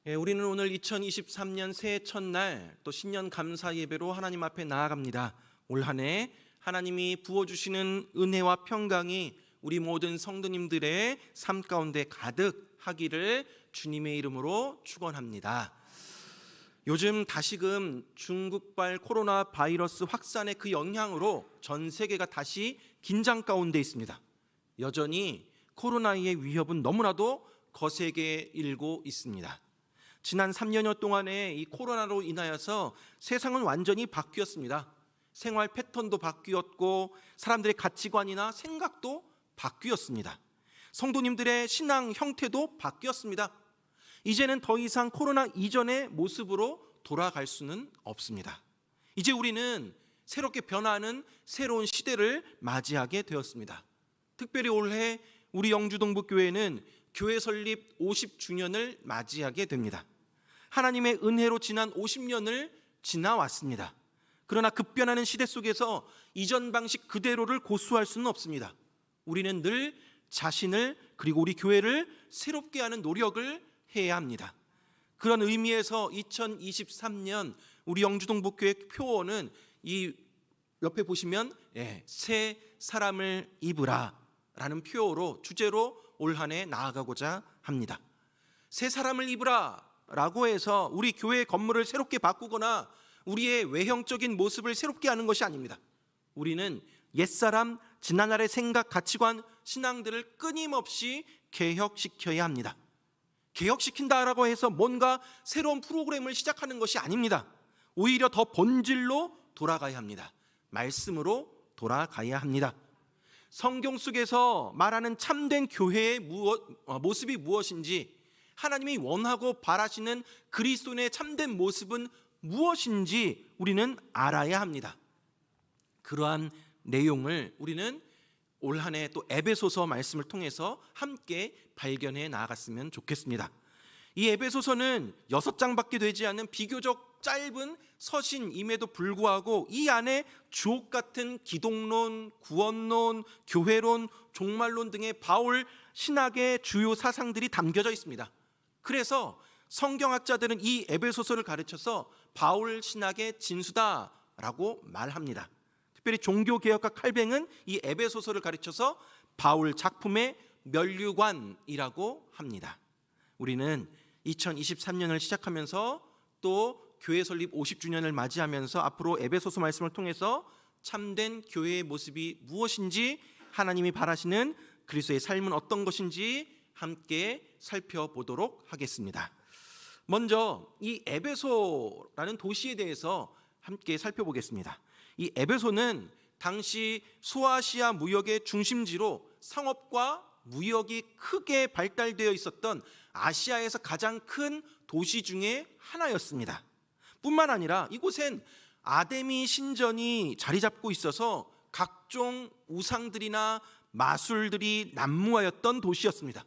우리는 오늘 2023년 새해 첫날 또 신년 감사 예배로 하나님 앞에 나아갑니다. 올 한 해 하나님이 부어주시는 은혜와 평강이 우리 모든 성도님들의 삶 가운데 가득하기를 주님의 이름으로 축원합니다. 요즘 다시금 중국발 코로나 바이러스 확산의 그 영향으로 전 세계가 다시 긴장 가운데 있습니다. 여전히 코로나의 위협은 너무나도 거세게 일고 있습니다. 지난 3년여 동안에 이 코로나로 인하여서 세상은 완전히 바뀌었습니다. 생활 패턴도 바뀌었고 사람들의 가치관이나 생각도 바뀌었습니다. 성도님들의 신앙 형태도 바뀌었습니다. 이제는 더 이상 코로나 이전의 모습으로 돌아갈 수는 없습니다. 이제 우리는 새롭게 변화하는 새로운 시대를 맞이하게 되었습니다. 특별히 올해 우리 영주동북교회는 교회 설립 50주년을 맞이하게 됩니다. 하나님의 은혜로 지난 50년을 지나왔습니다. 그러나 급변하는 시대 속에서 이전 방식 그대로를 고수할 수는 없습니다. 우리는 늘 자신을 그리고 우리 교회를 새롭게 하는 노력을 해야 합니다. 그런 의미에서 2023년 우리 영주동북교회 표어는 이 옆에 보시면 새 사람을 입으라 라는 표어로 주제로 올 한 해 나아가고자 합니다. 새 사람을 입으라 라고 해서 우리 교회 건물을 새롭게 바꾸거나 우리의 외형적인 모습을 새롭게 하는 것이 아닙니다. 우리는 옛사람, 지난날의 생각, 가치관, 신앙들을 끊임없이 개혁시켜야 합니다. 개혁시킨다라고 해서 뭔가 새로운 프로그램을 시작하는 것이 아닙니다. 오히려 더 본질로 돌아가야 합니다. 말씀으로 돌아가야 합니다. 성경 속에서 말하는 참된 교회의 모습이 무엇인지, 하나님이 원하고 바라시는 그리스도인의 참된 모습은 무엇인지 우리는 알아야 합니다. 그러한 내용을 우리는 올 한 해 또 에베소서 말씀을 통해서 함께 발견해 나아갔으면 좋겠습니다. 이 에베소서는 6장밖에 되지 않은 비교적 짧은 서신임에도 불구하고 이 안에 주옥 같은 기독론, 구원론, 교회론, 종말론 등의 바울 신학의 주요 사상들이 담겨져 있습니다. 그래서 성경학자들은 이 에베소서를 가르쳐서 바울 신학의 진수다라고 말합니다. 특별히 종교개혁가 칼뱅은 이 에베소서를 가르쳐서 바울 작품의 면류관이라고 합니다. 우리는 2023년을 시작하면서 또 교회 설립 50주년을 맞이하면서 앞으로 에베소서 말씀을 통해서 참된 교회의 모습이 무엇인지, 하나님이 바라시는 그리스도의 삶은 어떤 것인지 함께 살펴보도록 하겠습니다. 먼저 이 에베소라는 도시에 대해서 함께 살펴보겠습니다. 이 에베소는 당시 소아시아 무역의 중심지로 상업과 무역이 크게 발달되어 있었던 아시아에서 가장 큰 도시 중에 하나였습니다. 뿐만 아니라 이곳엔 아데미 신전이 자리 잡고 있어서 각종 우상들이나 마술들이 난무하였던 도시였습니다.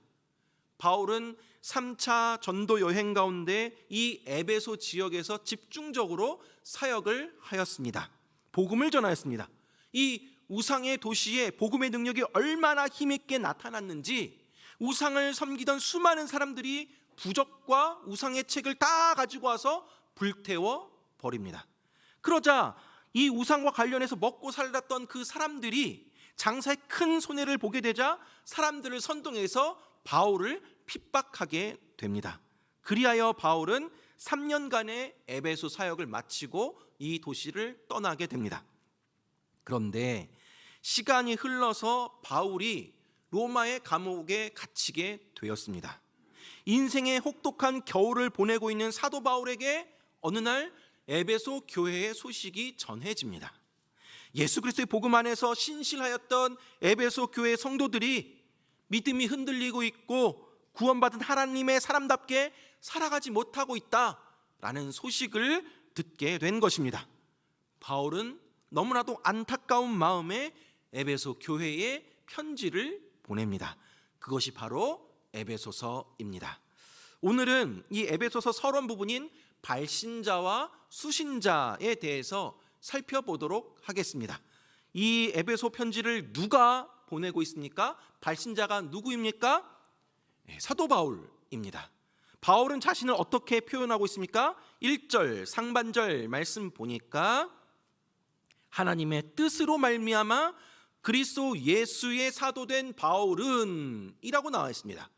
바울은 3차 전도 여행 가운데 이 에베소 지역에서 집중적으로 사역을 하였습니다. 복음을 전하였습니다. 이 우상의 도시에 복음의 능력이 얼마나 힘있게 나타났는지 우상을 섬기던 수많은 사람들이 부적과 우상의 책을 다 가지고 와서 불태워 버립니다. 그러자 이 우상과 관련해서 먹고 살았던 그 사람들이 장사에 큰 손해를 보게 되자 사람들을 선동해서 바울을 핍박하게 됩니다. 그리하여 바울은 3년간의 에베소 사역을 마치고 이 도시를 떠나게 됩니다. 그런데 시간이 흘러서 바울이 로마의 감옥에 갇히게 되었습니다. 인생의 혹독한 겨울을 보내고 있는 사도 바울에게 어느 날 에베소 교회의 소식이 전해집니다. 예수 그리스도의 복음 안에서 신실하였던 에베소 교회 성도들이 믿음이 흔들리고 있고 구원받은 하나님의 사람답게 살아가지 못하고 있다라는 소식을 듣게 된 것입니다. 바울은 너무나도 안타까운 마음에 에베소 교회에 편지를 보냅니다. 그것이 바로 에베소서입니다. 오늘은 이 에베소서 서론 부분인 발신자와 수신자에 대해서 살펴보도록 하겠습니다. 이 에베소 편지를 누가 보내고 있습니까? 발신자가 누구입니까? 사도 바울입니다. 바울은 자신을 어떻게 표현하고 있습니까? 1절 상반절 말씀 보니까 하나님의 뜻으로 말미암아 그리스도 예수의 사도된 바울은 이라고 나와 있습니다.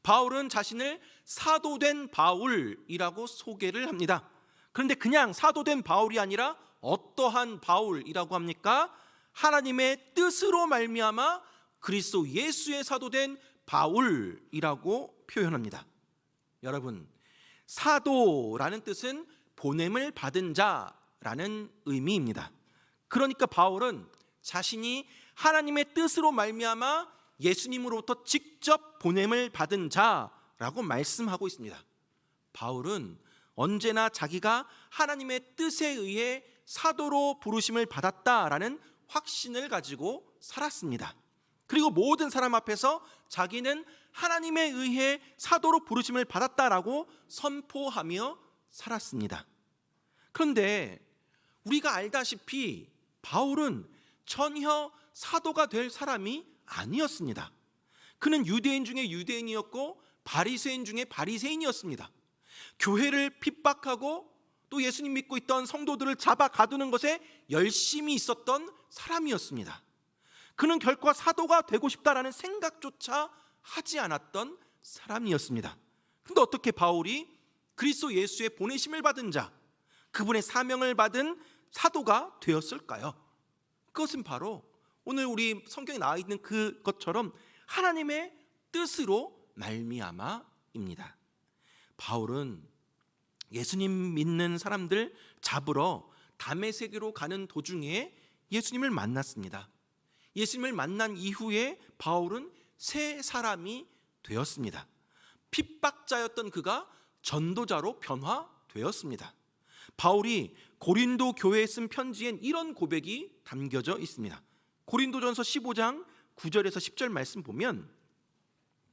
바울은 자신을 사도된 바울이라고 소개를 합니다. 그런데 그냥 사도된 바울이 아니라 어떠한 바울이라고 합니까? 하나님의 뜻으로 말미암아 그리스도 예수의 사도된 바울이라고 표현합니다. 여러분, 사도라는 뜻은 보냄을 받은 자라는 의미입니다. 그러니까 바울은 자신이 하나님의 뜻으로 말미암아 예수님으로부터 직접 보냄을 받은 자라고 말씀하고 있습니다. 바울은 언제나 자기가 하나님의 뜻에 의해 사도로 부르심을 받았다라는 확신을 가지고 살았습니다. 그리고 모든 사람 앞에서 자기는 하나님에 의해 사도로 부르심을 받았다라고 선포하며 살았습니다. 그런데 우리가 알다시피 바울은 전혀 사도가 될 사람이 아니었습니다. 그는 유대인 중에 유대인이었고 바리새인 중에 바리새인이었습니다. 교회를 핍박하고 또 예수님 믿고 있던 성도들을 잡아 가두는 것에 열심히 있었던 사람이었습니다. 그는 결코 사도가 되고 싶다라는 생각조차 하지 않았던 사람이었습니다. 그런데 어떻게 바울이 그리스도 예수의 보내심을 받은 자, 그분의 사명을 받은 사도가 되었을까요? 그것은 바로 오늘 우리 성경에 나와 있는 그것처럼 하나님의 뜻으로 말미암아입니다. 바울은 예수님 믿는 사람들 잡으러 다메섹으로 가는 도중에 예수님을 만났습니다. 예수님을 만난 이후에 바울은 새 사람이 되었습니다. 핍박자였던 그가 전도자로 변화되었습니다. 바울이 고린도 교회에 쓴 편지엔 이런 고백이 담겨져 있습니다. 고린도전서 15장 9절에서 10절 말씀 보면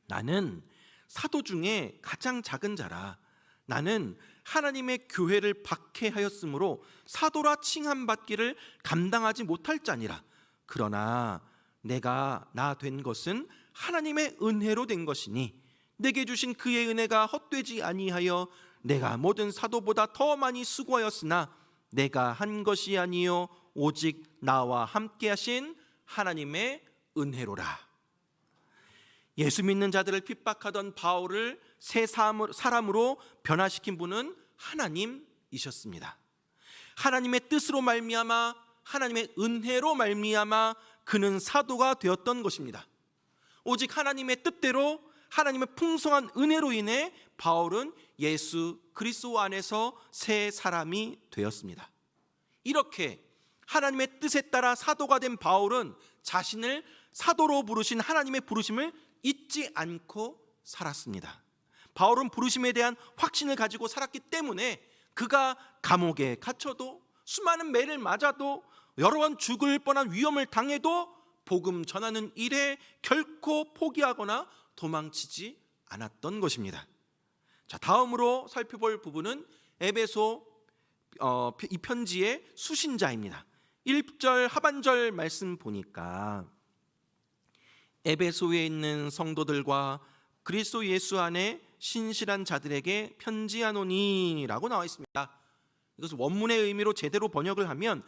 나는 사도 중에 가장 작은 자라. 나는 하나님의 교회를 박해하였으므로 사도라 칭함받기를 감당하지 못할 자니라. 그러나 내가 나 된 것은 하나님의 은혜로 된 것이니 내게 주신 그의 은혜가 헛되지 아니하여 내가 모든 사도보다 더 많이 수고하였으나 내가 한 것이 아니요 오직 나와 함께 하신 하나님의 은혜로라. 예수 믿는 자들을 핍박하던 바울을 새 사람으로 변화시킨 분은 하나님이셨습니다. 하나님의 뜻으로 말미암아 하나님의 은혜로 말미암아 그는 사도가 되었던 것입니다. 오직 하나님의 뜻대로 하나님의 풍성한 은혜로 인해 바울은 예수 그리스도 안에서 새 사람이 되었습니다. 이렇게 하나님의 뜻에 따라 사도가 된 바울은 자신을 사도로 부르신 하나님의 부르심을 잊지 않고 살았습니다. 바울은 부르심에 대한 확신을 가지고 살았기 때문에 그가 감옥에 갇혀도 수많은 매를 맞아도 여러 번 죽을 뻔한 위험을 당해도 복음 전하는 일에 결코 포기하거나 도망치지 않았던 것입니다. 자, 다음으로 살펴볼 부분은 에베소 이 편지의 수신자입니다. 1절 하반절 말씀 보니까 에베소에 있는 성도들과 그리스도 예수 안에 신실한 자들에게 편지하노니라고 나와 있습니다. 이것을 원문의 의미로 제대로 번역을 하면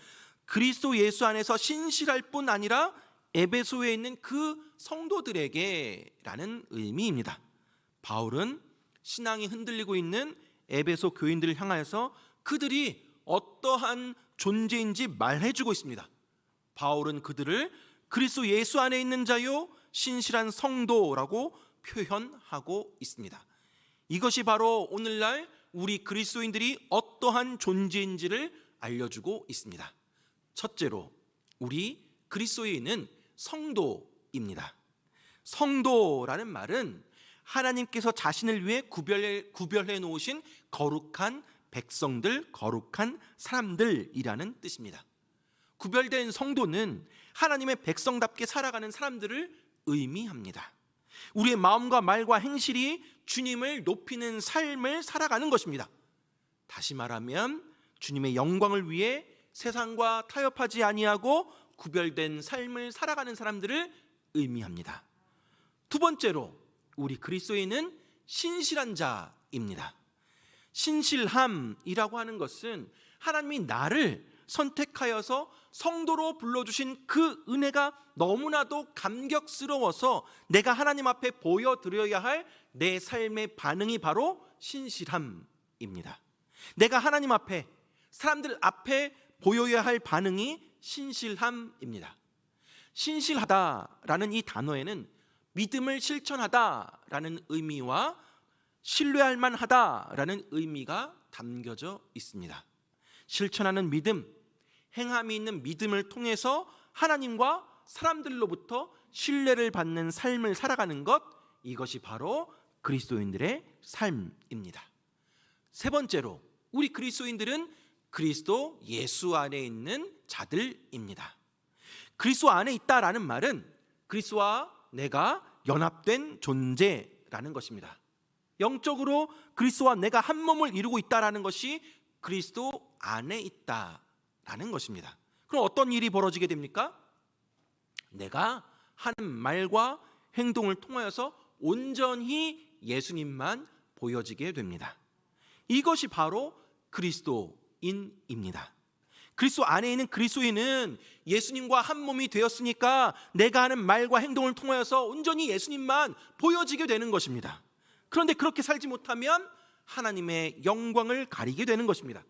그리스도 예수 안에서 신실할 뿐 아니라 에베소에 있는 그 성도들에게라는 의미입니다. 바울은 신앙이 흔들리고 있는 에베소 교인들을 향하여서 그들이 어떠한 존재인지 말해주고 있습니다. 바울은 그들을 그리스도 예수 안에 있는 자요 신실한 성도라고 표현하고 있습니다. 이것이 바로 오늘날 우리 그리스도인들이 어떠한 존재인지를 알려주고 있습니다. 첫째로 우리 그리스도인은 성도입니다. 성도라는 말은 하나님께서 자신을 위해 구별해 놓으신 거룩한 백성들, 거룩한 사람들이라는 뜻입니다. 구별된 성도는 하나님의 백성답게 살아가는 사람들을 의미합니다. 우리의 마음과 말과 행실이 주님을 높이는 삶을 살아가는 것입니다. 다시 말하면 주님의 영광을 위해 세상과 타협하지 아니하고 구별된 삶을 살아가는 사람들을 의미합니다. 두 번째로 우리 그리스도인은 신실한 자입니다. 신실함이라고 하는 것은 하나님이 나를 선택하여서 성도로 불러주신 그 은혜가 너무나도 감격스러워서 내가 하나님 앞에 보여드려야 할 내 삶의 반응이 바로 신실함입니다. 내가 하나님 앞에, 사람들 앞에 보여야 할 반응이 신실함입니다. 신실하다라는 이 단어에는 믿음을 실천하다라는 의미와 신뢰할 만하다라는 의미가 담겨져 있습니다. 실천하는 믿음, 행함이 있는 믿음을 통해서 하나님과 사람들로부터 신뢰를 받는 삶을 살아가는 것, 이것이 바로 그리스도인들의 삶입니다. 세 번째로, 우리 그리스도인들은 그리스도 예수 안에 있는 자들입니다. 그리스도 안에 있다라는 말은 그리스도와 내가 연합된 존재라는 것입니다. 영적으로 그리스도와 내가 한 몸을 이루고 있다라는 것이 그리스도 안에 있다라는 것입니다. 그럼 어떤 일이 벌어지게 됩니까? 내가 하는 말과 행동을 통하여서 온전히 예수님만 보여지게 됩니다. 이것이 바로 그리스도인입니다. 그리스도 안에 있는 그리스도인은 예수님과 한 몸이 되었으니까 내가 하는 말과 행동을 통하여서 온전히 예수님만 보여지게 되는 것입니다. 그런데 그렇게 살지 못하면 하나님의 영광을 가리게 되는 것입니다.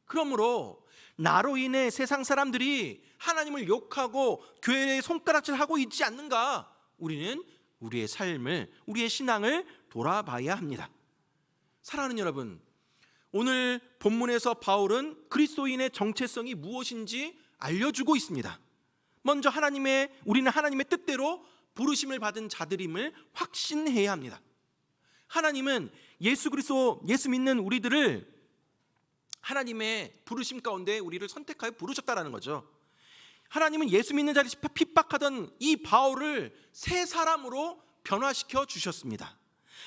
그러므로 나로 인해 세상 사람들이 하나님을 욕하고 교회에 손가락질하고 있지 않는가? 우리는 우리의 삶을, 우리의 신앙을 돌아봐야 합니다. 사랑하는 여러분, 오늘 본문에서 바울은 그리스도인의 정체성이 무엇인지 알려주고 있습니다. 먼저 우리는 하나님의 뜻대로 부르심을 받은 자들임을 확신해야 합니다. 하나님은 예수 그리스도, 예수 믿는 우리들을 하나님의 부르심 가운데 우리를 선택하여 부르셨다라는 거죠. 하나님은 예수 믿는 자를 핍박하던 이 바울을 새 사람으로 변화시켜 주셨습니다.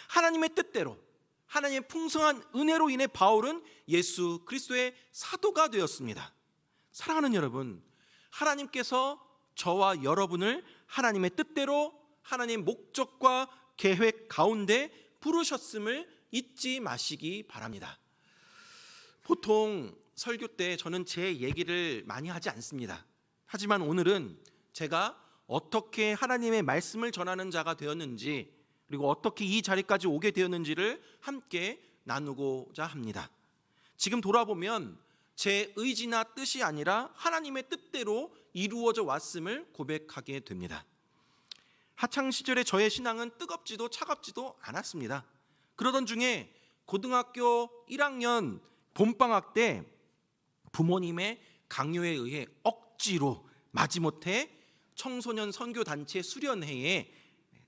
하나님의 뜻대로, 하나님의 풍성한 은혜로 인해 바울은 예수 그리스도의 사도가 되었습니다. 사랑하는 여러분, 하나님께서 저와 여러분을 하나님의 뜻대로 하나님의 목적과 계획 가운데 부르셨음을 잊지 마시기 바랍니다. 보통 설교 때 저는 제 얘기를 많이 하지 않습니다. 하지만 오늘은 제가 어떻게 하나님의 말씀을 전하는 자가 되었는지, 그리고 어떻게 이 자리까지 오게 되었는지를 함께 나누고자 합니다. 지금 돌아보면 제 의지나 뜻이 아니라 하나님의 뜻대로 이루어져 왔음을 고백하게 됩니다. 학창 시절에 저의 신앙은 뜨겁지도 차갑지도 않았습니다. 그러던 중에 고등학교 1학년 봄방학 때 부모님의 강요에 의해 억지로 마지못해 청소년 선교단체 수련회에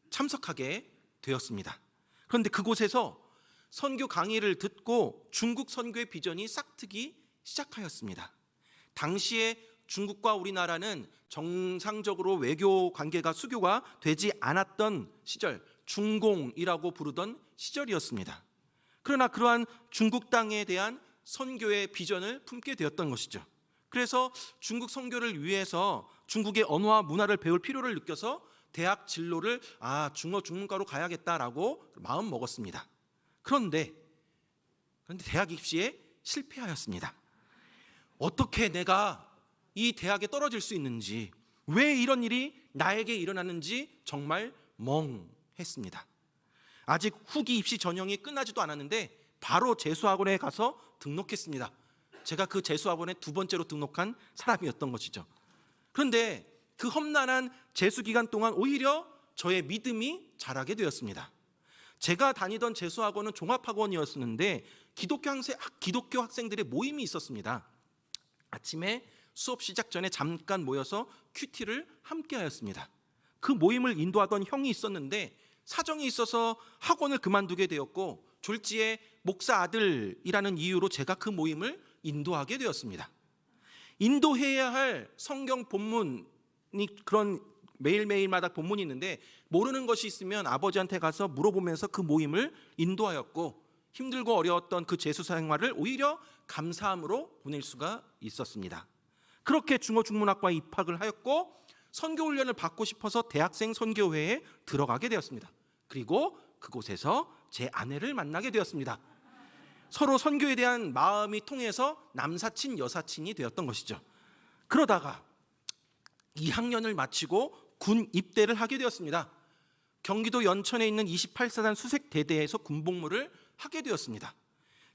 참석하게 되었습니다. 그런데 그곳에서 선교 강의를 듣고 중국 선교의 비전이 싹트기 시작하였습니다. 당시에 중국과 우리나라는 정상적으로 외교 관계가 수교가 되지 않았던 시절, 중공이라고 부르던 시절이었습니다. 그러나 그러한 중국 땅에 대한 선교의 비전을 품게 되었던 것이죠. 그래서 중국 선교를 위해서 중국의 언어와 문화를 배울 필요를 느껴서 대학 진로를 중어 중문과로 가야겠다라고 마음 먹었습니다. 그런데 대학 입시에 실패하였습니다. 어떻게 내가 이 대학에 떨어질 수 있는지, 왜 이런 일이 나에게 일어났는지 정말 멍했습니다. 아직 후기 입시 전형이 끝나지도 않았는데 바로 재수학원에 가서 등록했습니다. 제가 그 재수학원에 두 번째로 등록한 사람이었던 것이죠. 그런데 그 험난한 재수 기간 동안 오히려 저의 믿음이 자라게 되었습니다. 제가 다니던 재수학원은 종합학원이었는데 기독교 학생들의 모임이 있었습니다. 아침에 수업 시작 전에 잠깐 모여서 큐티를 함께 하였습니다. 그 모임을 인도하던 형이 있었는데 사정이 있어서 학원을 그만두게 되었고 졸지에 목사 아들이라는 이유로 제가 그 모임을 인도하게 되었습니다. 인도해야 할 성경 본문이 그런 매일매일마다 본문이 있는데 모르는 것이 있으면 아버지한테 가서 물어보면서 그 모임을 인도하였고 힘들고 어려웠던 그 재수 생활을 오히려 감사함으로 보낼 수가 있었습니다. 그렇게 중어중문학과에 입학을 하였고 선교훈련을 받고 싶어서 대학생 선교회에 들어가게 되었습니다. 그리고 그곳에서 제 아내를 만나게 되었습니다. 서로 선교에 대한 마음이 통해서 남사친 여사친이 되었던 것이죠. 그러다가 2학년을 마치고 군 입대를 하게 되었습니다. 경기도 연천에 있는 28사단 수색대대에서 군복무를 하게 되었습니다.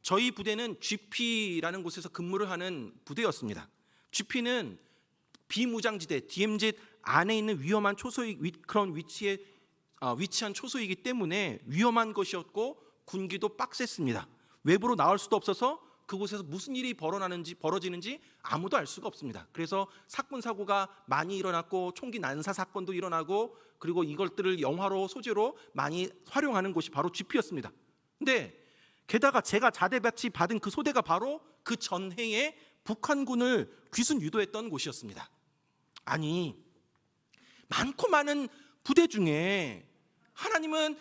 저희 부대는 GP라는 곳에서 근무를 하는 부대였습니다. GP는 비무장지대 DMZ 안에 있는 위험한 그런 위치한 초소이기 때문에 위험한 것이었고 군기도 빡셌습니다. 외부로 나올 수도 없어서 그곳에서 무슨 일이 벌어지는지 아무도 알 수가 없습니다. 그래서 사건 사고가 많이 일어났고 총기 난사 사건도 일어나고 그리고 이것들을 영화로 소재로 많이 활용하는 곳이 바로 GP였습니다. 근데 게다가 제가 자대 배치 받은 그 소대가 바로 그 전해에 북한군을 귀순 유도했던 곳이었습니다. 아니, 많고 많은 부대 중에 하나님은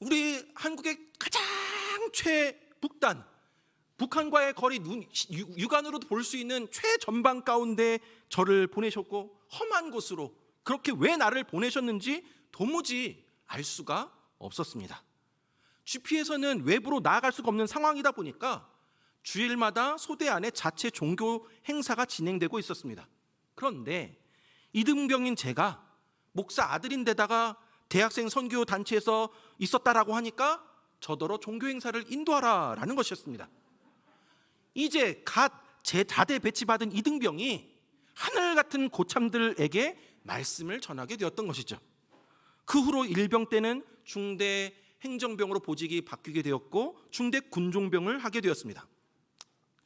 우리 한국의 가장 최북단, 북한과의 거리 육안으로도 볼 수 있는 최전방 가운데 저를 보내셨고 험한 곳으로 그렇게 왜 나를 보내셨는지 도무지 알 수가 없었습니다. GP에서는 외부로 나아갈 수가 없는 상황이다 보니까 주일마다 소대 안에 자체 종교 행사가 진행되고 있었습니다. 그런데 이등병인 제가 목사 아들인데다가 대학생 선교 단체에서 있었다라고 하니까 저더러 종교 행사를 인도하라라는 것이었습니다. 이제 갓 제 자대 배치받은 이등병이 하늘 같은 고참들에게 말씀을 전하게 되었던 것이죠. 그 후로 일병 때는 중대 행정병으로 보직이 바뀌게 되었고 중대 군종병을 하게 되었습니다.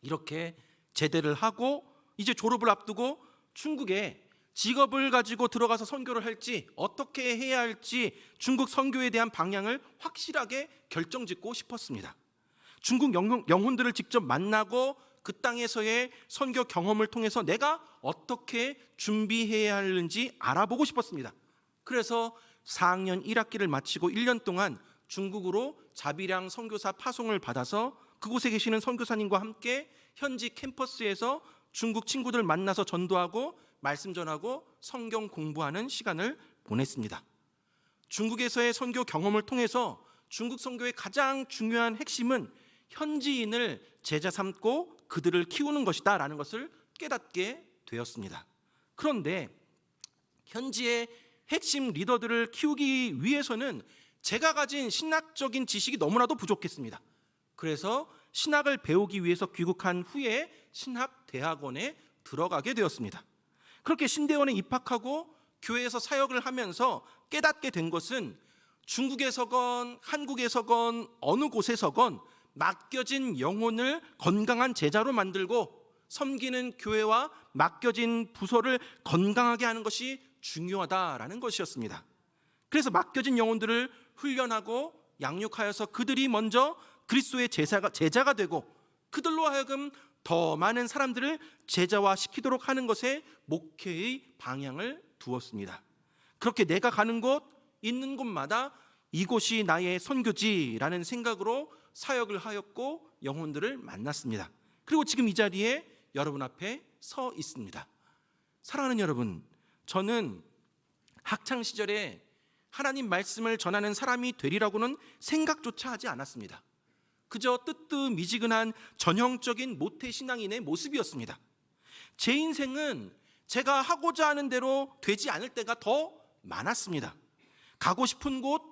이렇게 제대를 하고 이제 졸업을 앞두고 중국에 직업을 가지고 들어가서 선교를 할지 어떻게 해야 할지 중국 선교에 대한 방향을 확실하게 결정짓고 싶었습니다. 중국 영혼들을 직접 만나고 그 땅에서의 선교 경험을 통해서 내가 어떻게 준비해야 하는지 알아보고 싶었습니다. 그래서 4학년 1학기를 마치고 1년 동안 중국으로 자비량 선교사 파송을 받아서 그곳에 계시는 선교사님과 함께 현지 캠퍼스에서 중국 친구들 만나서 전도하고 말씀 전하고 성경 공부하는 시간을 보냈습니다. 중국에서의 선교 경험을 통해서 중국 선교의 가장 중요한 핵심은 현지인을 제자 삼고 그들을 키우는 것이다 라는 것을 깨닫게 되었습니다. 그런데 현지의 핵심 리더들을 키우기 위해서는 제가 가진 신학적인 지식이 너무나도 부족했습니다. 그래서 신학을 배우기 위해서 귀국한 후에 신학대학원에 들어가게 되었습니다. 그렇게 신대원에 입학하고 교회에서 사역을 하면서 깨닫게 된 것은 중국에서건 한국에서건 어느 곳에서건 맡겨진 영혼을 건강한 제자로 만들고 섬기는 교회와 맡겨진 부서를 건강하게 하는 것이 중요하다라는 것이었습니다. 그래서 맡겨진 영혼들을 훈련하고 양육하여서 그들이 먼저 그리스도의 제자가 되고 그들로 하여금 더 많은 사람들을 제자화시키도록 하는 것에 목회의 방향을 두었습니다. 그렇게 내가 가는 곳, 있는 곳마다 이곳이 나의 선교지라는 생각으로 사역을 하였고 영혼들을 만났습니다. 그리고 지금 이 자리에 여러분 앞에 서 있습니다. 사랑하는 여러분, 저는 학창시절에 하나님 말씀을 전하는 사람이 되리라고는 생각조차 하지 않았습니다. 그저 뜨뜻미지근한 전형적인 모태신앙인의 모습이었습니다. 제 인생은 제가 하고자 하는 대로 되지 않을 때가 더 많았습니다. 가고 싶은 곳,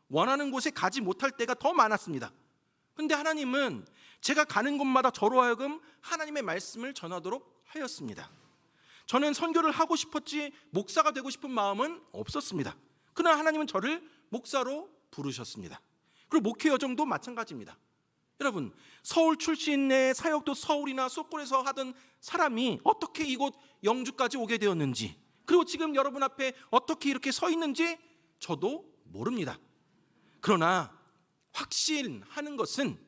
원하는 곳에 가지 못할 때가 더 많았습니다. 그런데 하나님은 제가 가는 곳마다 저로 하여금 하나님의 말씀을 전하도록 하였습니다. 저는 선교를 하고 싶었지 목사가 되고 싶은 마음은 없었습니다. 그러나 하나님은 저를 목사로 부르셨습니다. 그리고 목회 여정도 마찬가지입니다. 여러분, 서울 출신의 사역도 서울이나 수도권에서 하던 사람이 어떻게 이곳 영주까지 오게 되었는지, 그리고 지금 여러분 앞에 어떻게 이렇게 서 있는지 저도 모릅니다. 그러나 확신하는 것은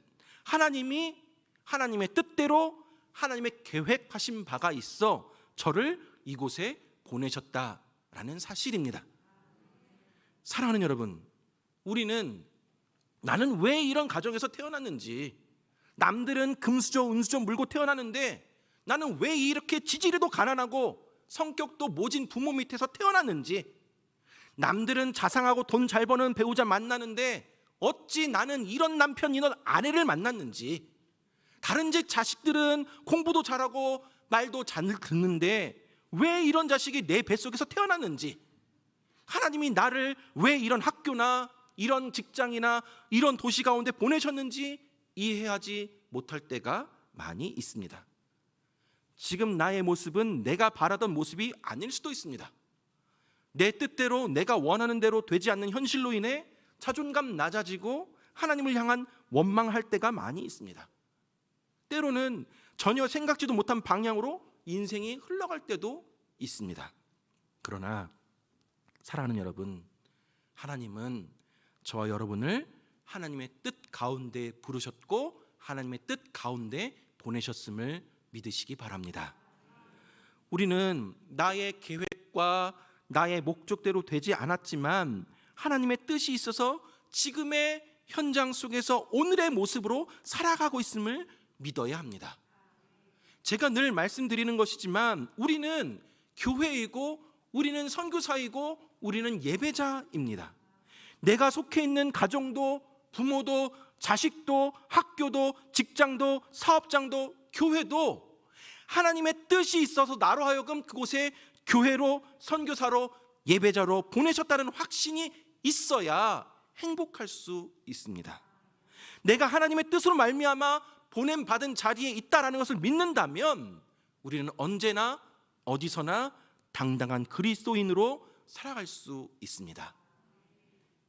하나님이 하나님의 뜻대로 하나님의 계획하신 바가 있어 저를 이곳에 보내셨다라는 사실입니다. 사랑하는 여러분, 우리는 나는 왜 이런 가정에서 태어났는지, 남들은 금수저 은수저 물고 태어나는데 나는 왜 이렇게 지지리도 가난하고 성격도 모진 부모 밑에서 태어났는지, 남들은 자상하고 돈 잘 버는 배우자 만나는데 어찌 나는 이런 남편, 이런 아내를 만났는지, 다른 집 자식들은 공부도 잘하고 말도 잘 듣는데 왜 이런 자식이 내 뱃속에서 태어났는지, 하나님이 나를 왜 이런 학교나 이런 직장이나 이런 도시 가운데 보내셨는지 이해하지 못할 때가 많이 있습니다. 지금 나의 모습은 내가 바라던 모습이 아닐 수도 있습니다. 내 뜻대로, 내가 원하는 대로 되지 않는 현실로 인해 자존감 낮아지고 하나님을 향한 원망할 때가 많이 있습니다. 때로는 전혀 생각지도 못한 방향으로 인생이 흘러갈 때도 있습니다. 그러나 사랑하는 여러분, 하나님은 저와 여러분을 하나님의 뜻 가운데 부르셨고 하나님의 뜻 가운데 보내셨음을 믿으시기 바랍니다. 우리는 나의 계획과 나의 목적대로 되지 않았지만 하나님의 뜻이 있어서 지금의 현장 속에서 오늘의 모습으로 살아가고 있음을 믿어야 합니다. 제가 늘 말씀드리는 것이지만 우리는 교회이고 우리는 선교사이고 우리는 예배자입니다. 내가 속해 있는 가정도 부모도 자식도 학교도 직장도 사업장도 교회도 하나님의 뜻이 있어서 나로 하여금 그곳에 교회로 선교사로 예배자로 보내셨다는 확신이 있어야 행복할 수 있습니다. 내가 하나님의 뜻으로 말미암아 보냄받은 자리에 있다라는 것을 믿는다면 우리는 언제나 어디서나 당당한 그리스도인으로 살아갈 수 있습니다.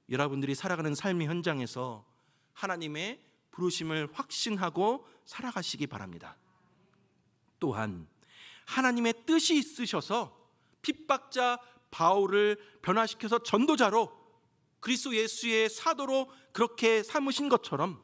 여러분들이 살아가는 삶의 현장에서 하나님의 부르심을 확신하고 살아가시기 바랍니다. 또한 하나님의 뜻이 있으셔서 핍박자 바울을 변화시켜서 전도자로 그리스도 예수의 사도로 그렇게 삼으신 것처럼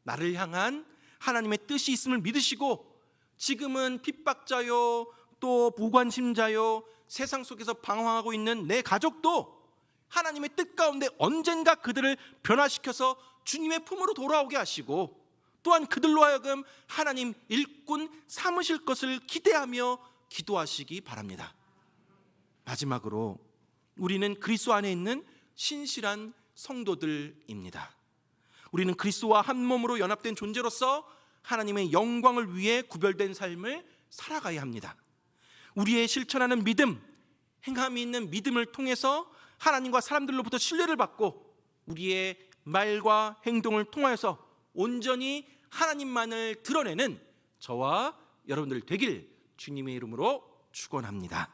나를 향한 하나님의 뜻이 있음을 믿으시고 지금은 핍박자요 또 무관심자요 세상 속에서 방황하고 있는 내 가족도 하나님의 뜻 가운데 언젠가 그들을 변화시켜서 주님의 품으로 돌아오게 하시고 또한 그들로 하여금 하나님 일꾼 삼으실 것을 기대하며 기도하시기 바랍니다. 마지막으로 우리는 그리스도 안에 있는 신실한 성도들입니다. 우리는 그리스도와 한 몸으로 연합된 존재로서 하나님의 영광을 위해 구별된 삶을 살아가야 합니다. 우리의 실천하는 믿음, 행함이 있는 믿음을 통해서 하나님과 사람들로부터 신뢰를 받고 우리의 말과 행동을 통하여서 온전히 하나님만을 드러내는 저와 여러분들 되길 주님의 이름으로 축원합니다.